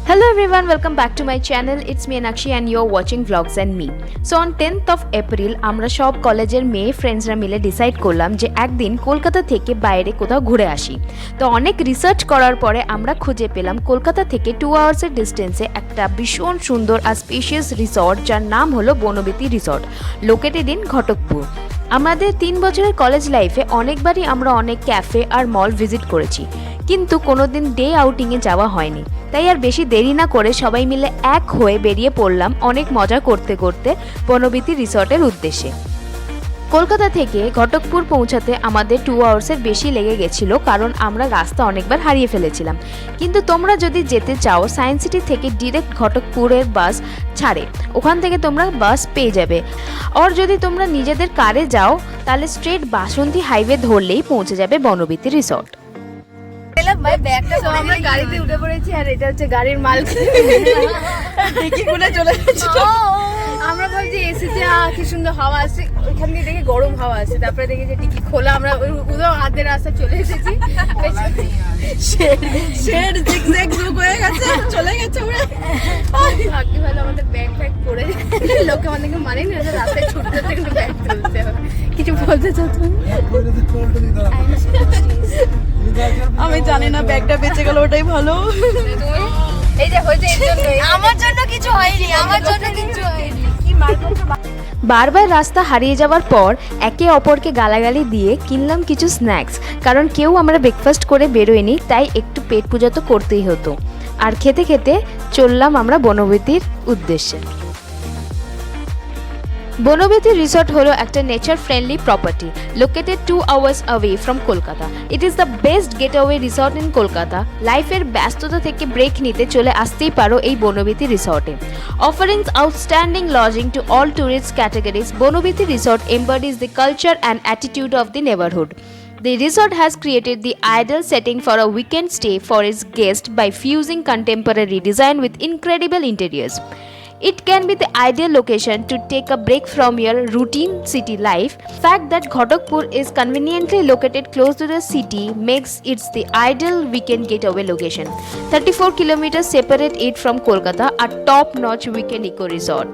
Hello everyone, welcome back to my channel. It's me Anakshi and you're watching Vlogs and Me. So on 10th of April আমরা সব কলেজের মেয়ে ফ্রেন্ডসরা মিলে decide করলাম যে একদিন কলকাতা থেকে বাইরে কোথাও ঘুরে আসি। তো অনেক রিসার্চ করার পরে আমরা খুঁজে পেলাম কলকাতা থেকে 2 আওয়ার্সের ডিস্টেন্সে একটা ভীষণ সুন্দর আর স্পেশিয়াস রিসর্ট যার নাম হলো বনবিতি রিসর্ট, লোকেটেড ইন ঘটকপুর। আমাদের 3 বছরের কলেজ লাইফে অনেকবারই আমরা অনেক ক্যাফে আর মল ভিজিট করেছি, কিন্তু কোনোদিন ডে আউটিংয়ে যাওয়া হয়নি। তাই আর বেশি দেরি না করে সবাই মিলে এক হয়ে বেরিয়ে পড়লাম অনেক মজা করতে করতে বনবিতি রিসর্টের উদ্দেশ্যে। কলকাতা থেকে ঘটকপুর পৌঁছাতে আমাদের 2 আওয়ার্সের বেশি লেগে গেছিলো, কারণ আমরা রাস্তা অনেকবার হারিয়ে ফেলেছিলাম। কিন্তু তোমরা যদি যেতে চাও, সায়েন্স সিটি থেকে ডিরেক্ট ঘটকপুরের বাস ছাড়ে, ওখান থেকে তোমরা বাস পেয়ে যাবে। আর যদি তোমরা নিজেদের কারে যাও তাহলে স্ট্রেট বাসন্তী হাইওয়ে ধরলেই পৌঁছে যাবে বনবিতি রিসর্ট। আমরা গাড়িতে উঠে পড়েছি আর এটা হচ্ছে গাড়ির মাল চলে গেছে। আমরা ভাবছি এসিতে কি সুন্দর হাওয়া আছে, ওইখান দিয়ে দেখে গরম হাওয়া আছে, তারপরে দেখি যে টিকিট খোলা, আমরা উদয় হাতের রাস্তা চলে এসেছি। চলে গেছে ভাগ্য ভালো, আমাদের ব্যাগ ফ্যাগ পড়ে লোকে আমাদেরকে মানে না, রাস্তায় ছুটতে কিন্তু ব্যাগ তুলতে হবে। কিছু বলতে চাচ্ছ? আমি জানি না, ব্যাগটা বেঁচে গেল, ওটাই ভালো। এই যে হয়েছে এর জন্য, আমার জন্য কিছু হয়নি, আমার জন্য কিছু হয়নি। কি মারবো? বারবার রাস্তা হারিয়ে যাওয়ার পর একে অপরকে গালাগালি দিয়ে কিনলাম কিছু স্ন্যাক্স, কারণ কেউ আমরা ব্রেকফাস্ট করে বেরোয়নি, তাই একটু পেট পূজা তো করতেই হতো। আর খেতে খেতে চললাম আমরা বনবিতির উদ্দেশ্যে। বনবিতি রিসর্ট হলো একটা nature friendly property located 2 hours away from Kolkata. It is the best gateway resort in Kolkata. লাইফের ব্যস্ততা থেকে ব্রেক নিতে চলে আসতেই পারো এই বনবিতি রিসর্টে। Offerings outstanding lodging to all tourist categories, Bonbiti resort embodies the culture and attitude of the neighborhood. The resort has created the ideal setting for a weekend stay for its guests by fusing contemporary design with incredible interiors. It can be the ideal location to take a break from your routine city life. The fact that Ghatakpur is conveniently located close to the city makes it the ideal weekend getaway location. 34 kilometers separate it from Kolkata, a top-notch weekend eco resort.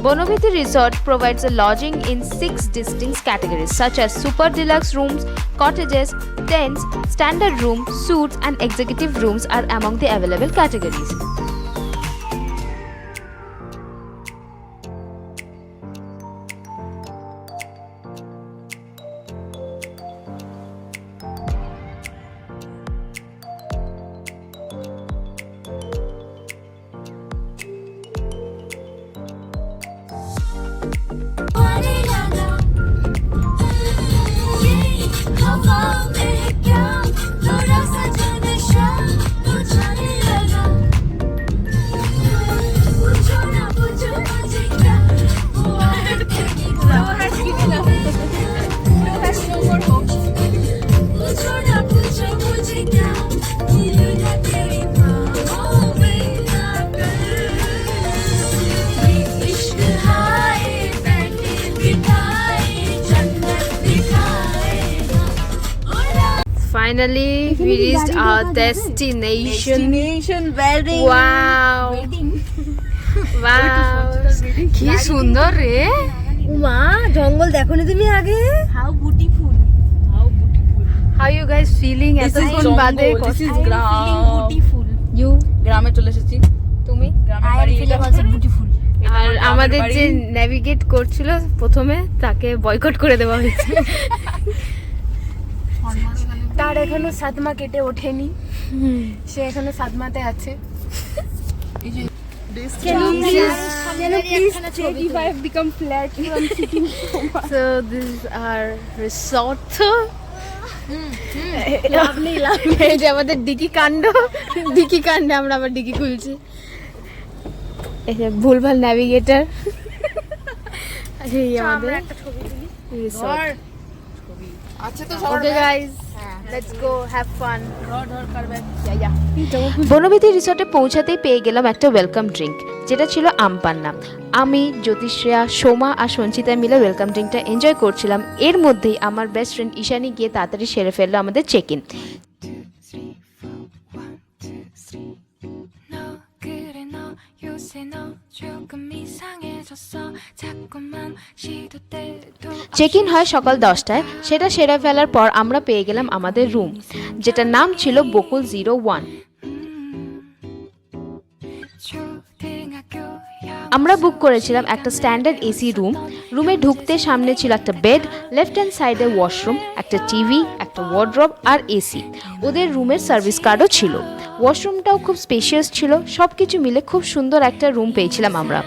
Bonobiti Resort provides a lodging in 6 distinct categories such as super deluxe rooms, cottages, tents, standard room, suites and executive rooms are among the available categories. Finally, we reached our destination. Wedding. Wow! Wow! কি সুন্দর রে! মা জঙ্গল দেখো না তুমি আগে? How beautiful. How you guys feeling? এতক্ষণ বাদে This is gram. beautiful. You? গ্রামে চলে এসেছি। তুমি? গ্রামের I am বাড়ি feeling এটা also beautiful. আর আমাদের যে নেভিগেট করছিল প্রথমে, তাকে বয়কট করে দেওয়া হয়েছে। তার এখনো সাতমা কেটে ওঠেনি, সে এখনো সাতমাতে আছে। please Can you please check if I have become flat from sitting so much? So this is our resort. এই যে আমাদের ডিকি কাণ্ডে আমরা আবার ডিকি খুলছি। এই যে ভুলভাল ন্যাভিগেটর। এই আমাদের resort. আচ্ছা তো Okay guys, let's go have fun. Banabithi রিসর্টে পৌঁছাতেই পেয়ে গেলাম একটা ওয়েলকাম ড্রিঙ্ক, যেটা ছিল আমপান্না। আমি, জ্যোতিশ্রেয়া, সোমা আর সঞ্চিতা মিলে ওয়েলকাম ড্রিঙ্কটা এনজয় করছিলাম। এর মধ্যেই আমার বেস্ট ফ্রেন্ড ঈশানী গিয়ে তাড়াতাড়ি সেরে ফেললো আমাদের চেক ইন। চেক ইন হয় সকাল 10টায়। সেটা সেরে ফেলার পর আমরা পেয়ে গেলাম আমাদের রুম, যেটার নাম ছিল বকুল 01। আমরা বুক করেছিলাম একটা স্ট্যান্ডার্ড এসি রুম। রুমে ঢুকতে সামনে ছিল একটা বেড, লেফট হ্যান্ড সাইডে ওয়াশরুম, একটা টিভি, একটা ওয়ার্ড্রব আর এসি। ওদের রুমের সার্ভিস কার্ডও ছিল। ওয়াশরুমটাও খুব স্পেশিয়াস ছিল। সব কিছু মিলে খুব সুন্দর একটা রুম পেয়েছিলাম আমরা।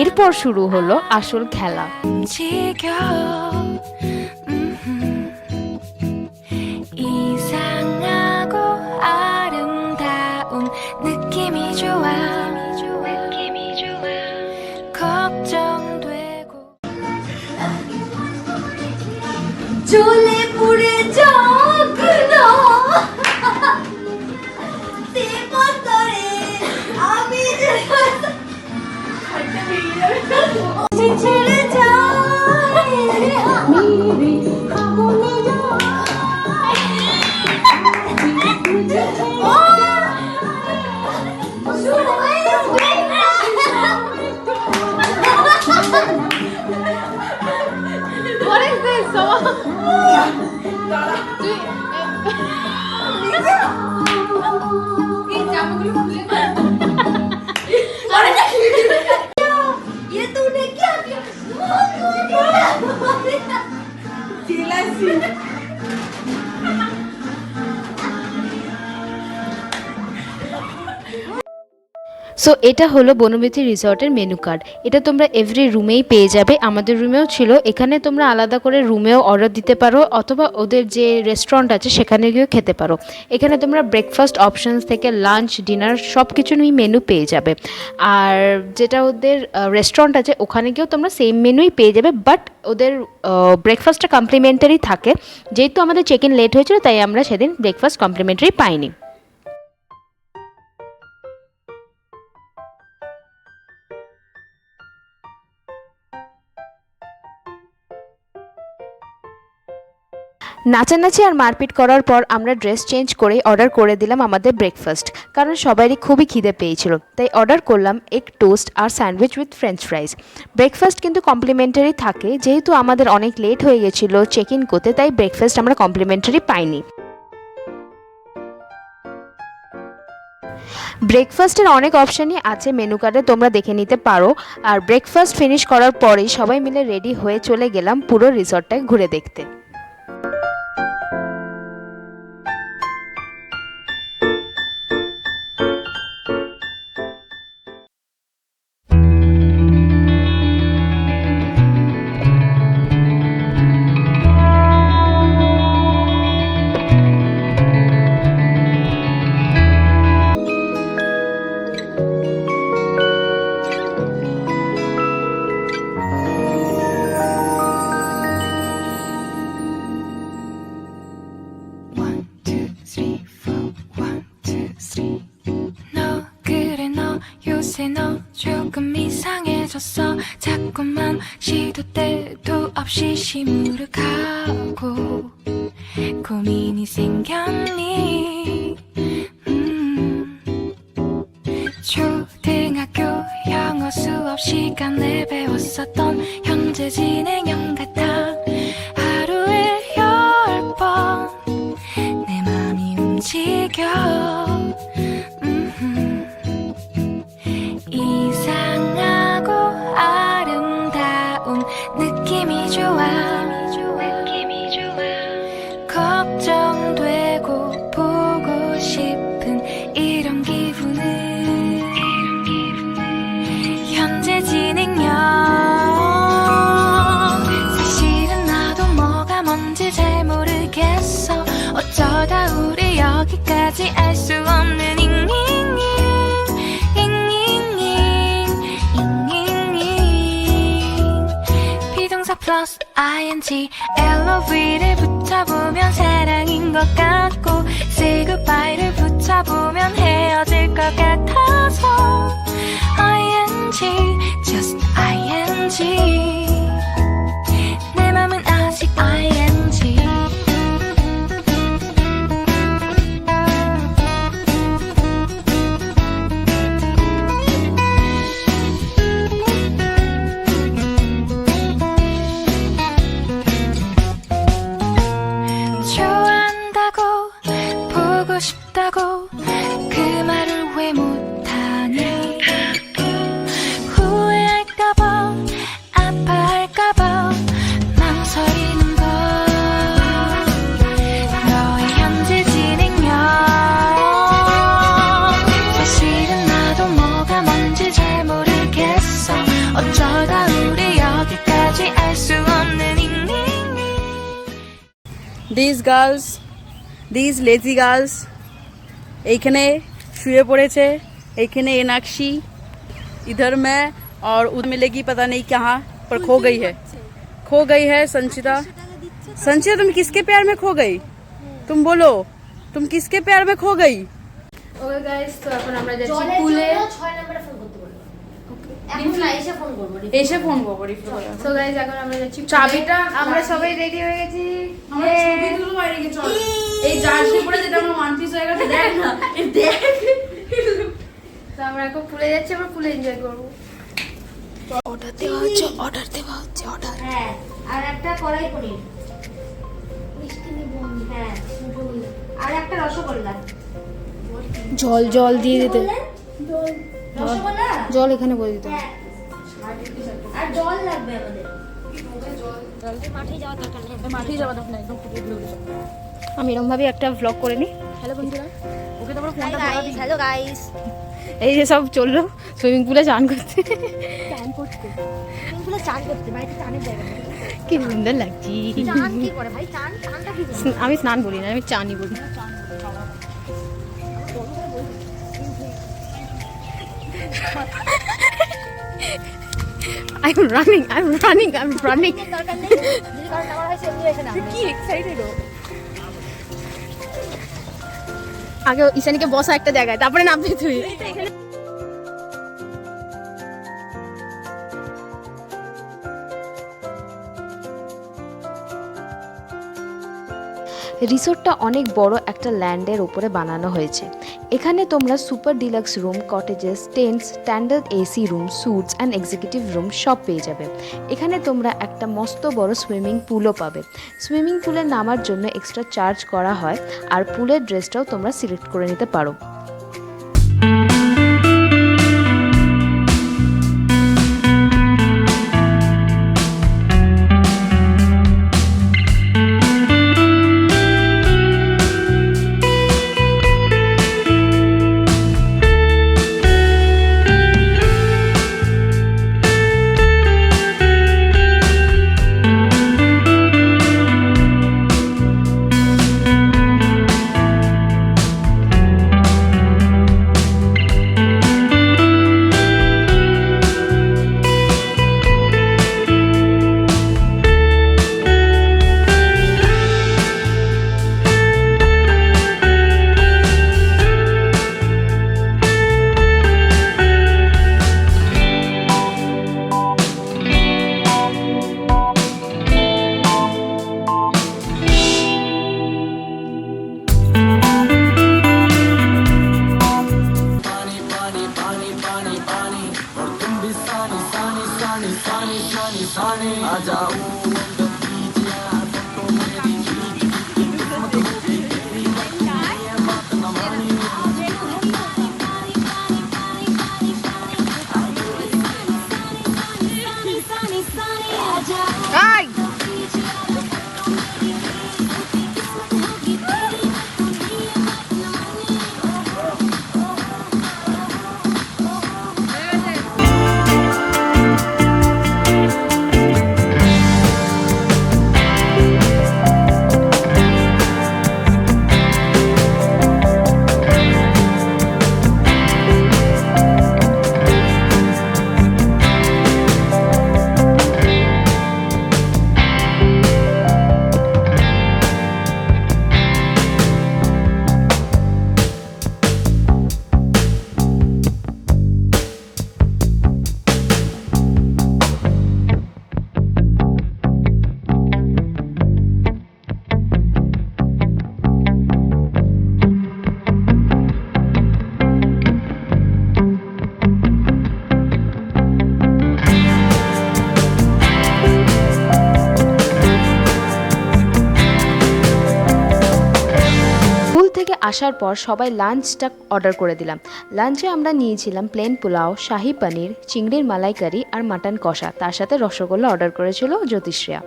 এরপর শুরু হলো আসল খেলা। চলে পুড়ে যাক না করে আমি ছেড়ে যাই What is this? ये तूने क्या किया? সো এটা হলো বনবিথি রিসর্টের মেনু কার্ড। এটা তোমরা এভরি রুমেই পেয়ে যাবে। আমাদের রুমেও ছিল। এখানে তোমরা আলাদা করে রুমেও অর্ডার দিতে পারো, অথবা ওদের যে রেস্টুরেন্ট আছে সেখানে গিয়েও খেতে পারো। এখানে তোমরা ব্রেকফাস্ট অপশনস থেকে লাঞ্চ, ডিনার সব কিছু নিয়ে মেনু পেয়ে যাবে। আর যেটা ওদের রেস্টুরেন্ট আছে ওখানে গিয়েও তোমরা সেম মেনুই পেয়ে যাবে, বাট ওদের ব্রেকফাস্টটা কমপ্লিমেন্টারি থাকে। যেহেতু আমাদের চেক ইন লেট হয়েছিল তাই আমরা সেদিন ব্রেকফাস্ট কমপ্লিমেন্টারি পাইনি। নাচানাচি আর মারপিট করার পর আমরা ড্রেস চেঞ্জ করে অর্ডার করে দিলাম আমাদের ব্রেকফাস্ট, কারণ সবারই খুবই খিদে পেয়েছিল। তাই অর্ডার করলাম এগ টোস্ট আর sandwich with French fries. Breakfast কিন্তু কমপ্লিমেন্টারি থাকে। যেহেতু আমাদের অনেক লেট হয়ে গেছিলো চেক ইন করতে, তাই ব্রেকফাস্ট আমরা কমপ্লিমেন্টারি পাইনি। ব্রেকফাস্টের অনেক অপশানই আছে মেনু কার্ডে, তোমরা দেখে নিতে পারো। আর ব্রেকফাস্ট ফিনিশ করার পরেই সবাই মিলে রেডি হয়ে চলে গেলাম পুরো রিসর্টটায় ঘুরে দেখতে। 자꾸만 시도 때도 없이 시무룩하고 고민이 생겼니. 초등학교 영어 수업 시간에 배웠었던 현재 진행형 같아. 하루에 10번 내 맘이 움직여. 이상하고 아름다운 느낌이 좋아. 걱정되고 보고 싶은 이런 기분은 just ing LOV를 붙여보면 사랑인 것 같고 say goodbye를 붙여보면 헤어질 것 같아서 ing just ing 내 맘은 아직 ing 좋아한다고 보고 싶다고 그 말을 왜 못하니 후회할까봐 아파할까봐 망설이는 걸 너의 현재 진행형 사실은 나도 뭐가 뭔지 잘 모르겠어 어쩌다 우리 여기까지 알 수 없는 잉잉 this girls this lazy girls এইখানে শুয়ে পড়েছে এইখানে एनाक्षी इधर मैं और उधर मिलेगी पता नहीं कहाँ पर खो गई है संचिता तुम किसके प्यार में खो गई तुम बोलो तुम किसके प्यार में खो गई ওকে গাইস তো এখন আমরা যাচ্ছি পুলে 6 নম্বরে ফোন করতে বলবো এখন না এসে ফোন করবো এসে ফোন করবো রিফ্রেশ করে সো গাইস এখন আমরা যাচ্ছি চাবিটা আমরা সবাই রেডি হয়ে গেছি আমরা ছবি তুলবো বাইরে গিয়ে চল এই জার্সি পরে যেটা আমার ওয়ান পিস হয়ে গেছে দেখ না দেখ তো আমরা এখন পুলে যাচ্ছি আমরা পুলে এনজয় করবো অর্ডার দেওয়া হচ্ছে অর্ডার হ্যাঁ আর একটা কড়াই পনির মিষ্টি নিবো হ্যাঁ আর একটা রসগোল্লা জল জল দিয়ে দিতে রসগোল্লা জল এখানে বলে দিতে হ্যাঁ আর জল লাগবে আমাদের মাঠেই যাওয়া দরকার নেই একদম ফুটে উঠে আমি এরকম ভাবে একটা ভ্লগ করে নিই হ্যালো বন্ধুরা ওকে তো ফোনটা ধরা দিই হ্যালো গাইস এই যে সব চললো সুইমিং পুলে চান করতে এগুলো চান করতে বাড়িতে চানের জায়গা নেই কি সুন্দর লাগছে চান কি করে ভাই চানটা কি করে? আমি স্নান বলি না আমি চানই বলি I'm running. দরকার নেই যদি কারণ আমার হয় সেমনি এসে না কি এক্সাইটেড ও আগে ঈশানীকে বসা একটা জায়গায় তারপরে নামবি তুই রিসোর্টটা অনেক বড় একটা ল্যান্ডের উপরে বানানো হয়েছে এখানে তোমরা super deluxe room cottages tents standard AC room suits and executive room সব পেয়ে যাবে এখানে তোমরা একটা মস্ত বড় সুইমিং পুলও পাবে সুইমিং পুলে নামার জন্য এক্সট্রা চার্জ করা হয় আর পুলের ড্রেসটাও তোমরা সিলেক্ট করে নিতে পারো আসার পর সবাই লাঞ্চটা অর্ডার করে দিলাম। লাঞ্চে আমরা নিয়েছিলাম প্লেন পোলাও, শাহি পনির, চিংড়ির মালাইকারি আর মাটন কষা, তার সাথে রসগোল্লা অর্ডার করেছিল জ্যোতিশ্রিয়া।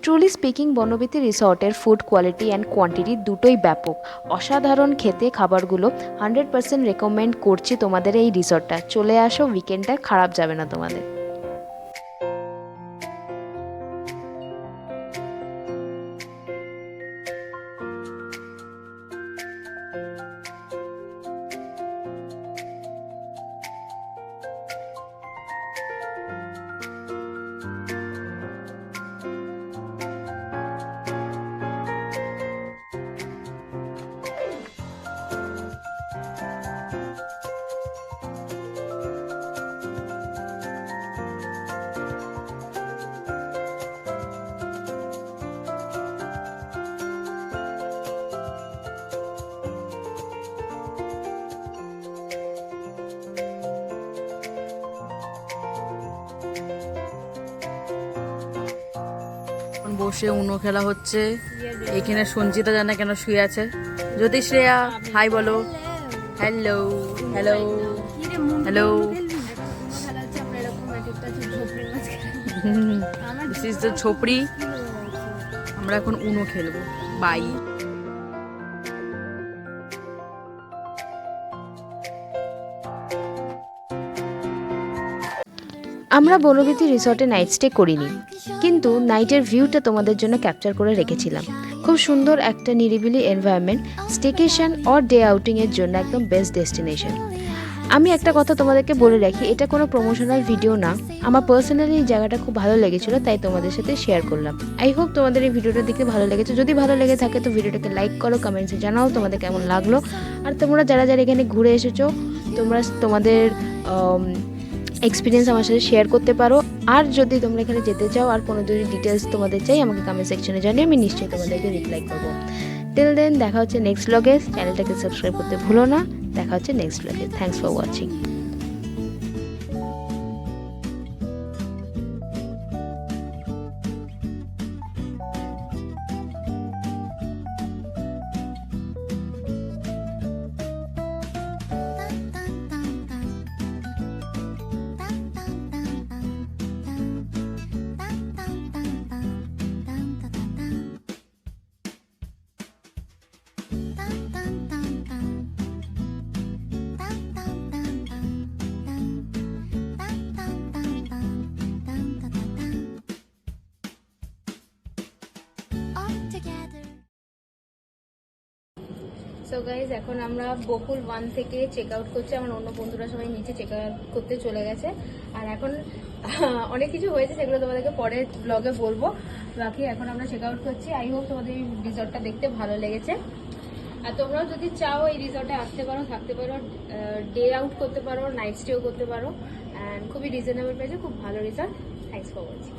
ট্রুলি স্পিকিং, বনবিতি রিসর্টের ফুড কোয়ালিটি অ্যান্ড কোয়ান্টিটি দুটোই ব্যাপক, অসাধারণ খেতে খাবারগুলো। 100% রেকমেন্ড করছি তোমাদের এই রিসর্টটা। চলে আসো, উইকেন্ডটা খারাপ যাবে না তোমাদের। এখন বসে উনো খেলা হচ্ছে। এখানে সঞ্চিতা জানে কেন শুয়ে আছে। জ্যোতিশ্রেয়া হাই বলো। Hello hello hello. This is the Jhopri. আমরা এখন উনো খেলবো। বাই। আমরা বনবিতি রিসর্টে নাইট স্টে করিনি, কিন্তু নাইটের ভিউটা তোমাদের জন্য ক্যাপচার করে রেখেছিলাম। খুব সুন্দর একটা নিরিবিলি এনভায়রনমেন্ট, স্টেকেশন অর ডে আউটিংয়ের জন্য একদম বেস্ট ডেস্টিনেশন। আমি একটা কথা তোমাদেরকে বলে রাখি, এটা কোনো প্রমোশনাল ভিডিও না। আমার পার্সোনালি এই জায়গাটা খুব ভালো লেগেছিলো, তাই তোমাদের সাথে শেয়ার করলাম। আই হোপ তোমাদের এই ভিডিওটা দেখতে ভালো লেগেছে। যদি ভালো লেগে থাকে তো ভিডিওটাকে লাইক করো, কমেন্টসে জানাও তোমাদের কেমন লাগলো। আর তোমরা যারা যারা এখানে ঘুরে এসেছো, তোমরা তোমাদের এক্সপিরিয়েন্স আমার সাথে শেয়ার করতে পারো। আর যদি তোমরা এখানে যেতে চাও আর কোনো যদি ডিটেলস তোমাদের চাই, আমাকে কমেন্ট সেকশনে জানিয়ে আমি নিশ্চয়ই তোমাদেরকে রিপ্লাই করবো। টিল দেন দেখা হচ্ছে নেক্সট ব্লগে। চ্যানেলটাকে সাবস্ক্রাইব করতে ভুলো না। দেখা হচ্ছে নেক্সট ব্লগে। Thanks for watching. So guys, এখন আমরা বকুল 1 থেকে চেক আউট করছি। আমার অন্য বন্ধুরা সবাই নিচে চেক আউট করতে চলে গেছে। আর এখন অনেক কিছু হয়েছে, সেগুলো তোমাদেরকে পরের ব্লগে বলবো। বাকি এখন আমরা চেক আউট করছি। আই হোপ তোমাদের এই রিসর্টটা দেখতে ভালো লেগেছে। আর তোমরাও যদি চাও এই রিসর্টে আসতে পারো, থাকতে পারো, ডে আউট করতে পারো, নাইট স্টেও করতে পারো। অ্যান্ড খুবই রিজনেবল প্রাইসে খুব ভালো রিসর্ট। Thanks for watching.